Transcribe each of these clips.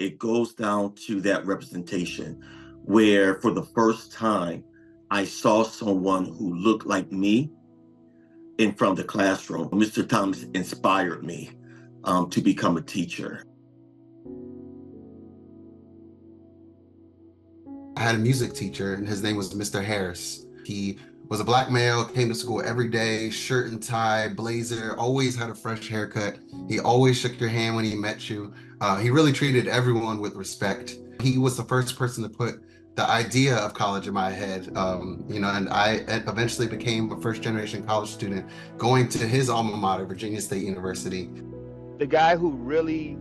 it goes down to that representation where for the first time, I saw someone who looked like me in front of the classroom. Mr. Thomas inspired me to become a teacher. I had a music teacher, and his name was Mr. Harris. He was a black male, came to school every day, shirt and tie, blazer, always had a fresh haircut. He always shook your hand when he met you. He really treated everyone with respect. He was the first person to put the idea of college in my head, and I eventually became a first-generation college student going to his alma mater, Virginia State University. The guy who really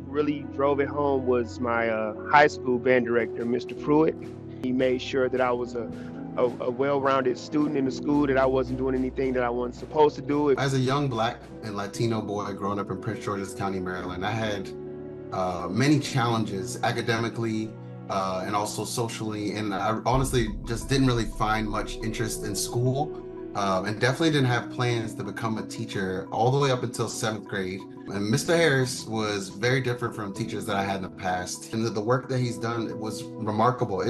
drove it home was my high school band director, Mr. Pruitt. He made sure that I was a well-rounded student in the school, that I wasn't doing anything that I wasn't supposed to do. As a young Black and Latino boy growing up in Prince George's County, Maryland, I had many challenges academically and also socially, and I honestly just didn't really find much interest in school. And definitely didn't have plans to become a teacher all the way up until 7th grade. And Mr. Harris was very different from teachers that I had in the past. And the work that he's done is remarkable,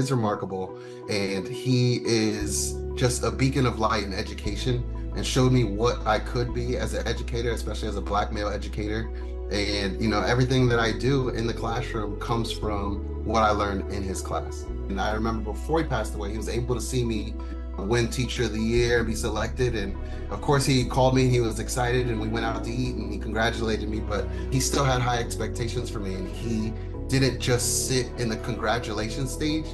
and he is just a beacon of light in education and showed me what I could be as an educator, especially as a Black male educator. And everything that I do in the classroom comes from what I learned in his class. And I remember before he passed away, he was able to see me win Teacher of the Year and be selected, and of course he called me and he was excited and we went out to eat and he congratulated me, but he still had high expectations for me, and he didn't just sit in the congratulations stage.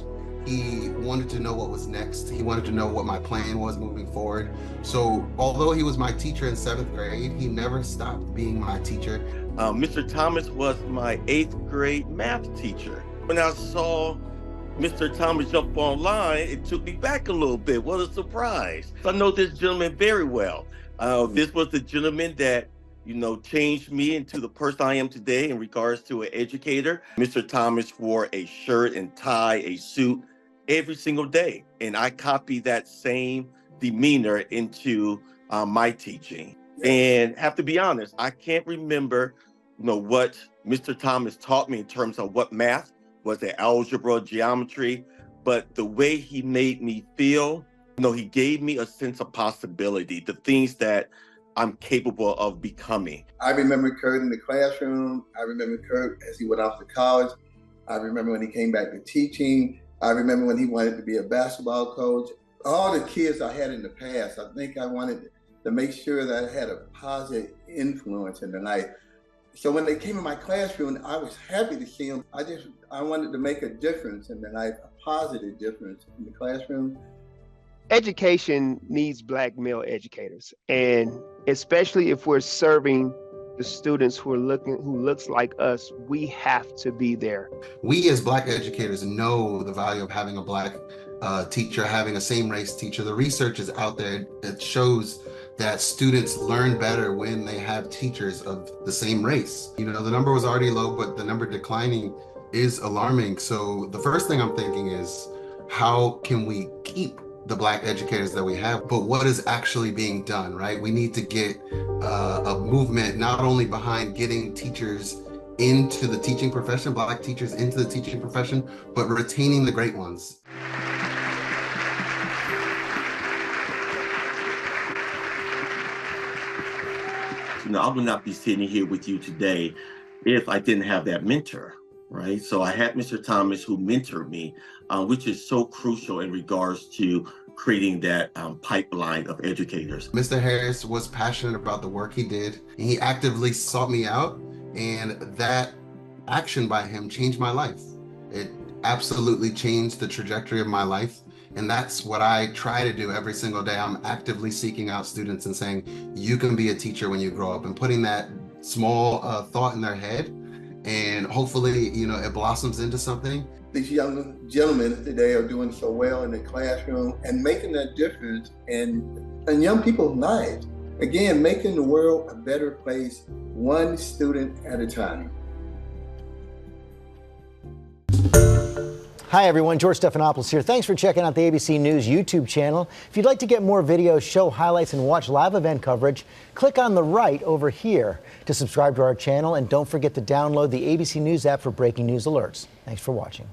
He wanted to know what was next. He wanted to know what my plan was moving forward. So although he was my teacher in 7th grade, he never stopped being my teacher. Mr. Thomas was my 8th grade math teacher. When I saw Mr. Thomas jump online, it took me back a little bit. What a surprise. I know this gentleman very well. This was the gentleman that, changed me into the person I am today in regards to an educator. Mr. Thomas wore a shirt and tie, a suit every single day. And I copied that same demeanor into my teaching. And have to be honest, I can't remember, what Mr. Thomas taught me in terms of what math, was it algebra, geometry, but the way he made me feel, he gave me a sense of possibility, the things that I'm capable of becoming. I remember Kurt in the classroom. I remember Kurt as he went off to college. I remember when he came back to teaching. I remember when he wanted to be a basketball coach. All the kids I had in the past, I think I wanted to make sure that I had a positive influence in their life. So when they came in my classroom, I was happy to see them. I wanted to make a difference in their life, a positive difference in the classroom. Education needs Black male educators, and especially if we're serving the students who looks like us, we have to be there. We as Black educators know the value of having a Black teacher, having a same race teacher. The research is out there. It shows that students learn better when they have teachers of the same race. The number was already low, but the number declining is alarming. So the first thing I'm thinking is, how can we keep the Black educators that we have, but what is actually being done, right? We need to get a movement not only behind getting teachers into the teaching profession, Black teachers into the teaching profession, but retaining the great ones. I would not be sitting here with you today if I didn't have that mentor, right? So I had Mr. Thomas who mentored me, which is so crucial in regards to creating that pipeline of educators. Mr. Harris was passionate about the work he did, and he actively sought me out, and that action by him changed my life. It absolutely changed the trajectory of my life. And that's what I try to do every single day. I'm actively seeking out students and saying, you can be a teacher when you grow up, and putting that small thought in their head, and hopefully, it blossoms into something. These young gentlemen today are doing so well in the classroom and making that difference in young people's lives. Again, making the world a better place, one student at a time. Hi, everyone. George Stephanopoulos here. Thanks for checking out the ABC News YouTube channel. If you'd like to get more videos, show highlights, and watch live event coverage, click on the right over here to subscribe to our channel. And don't forget to download the ABC News app for breaking news alerts. Thanks for watching.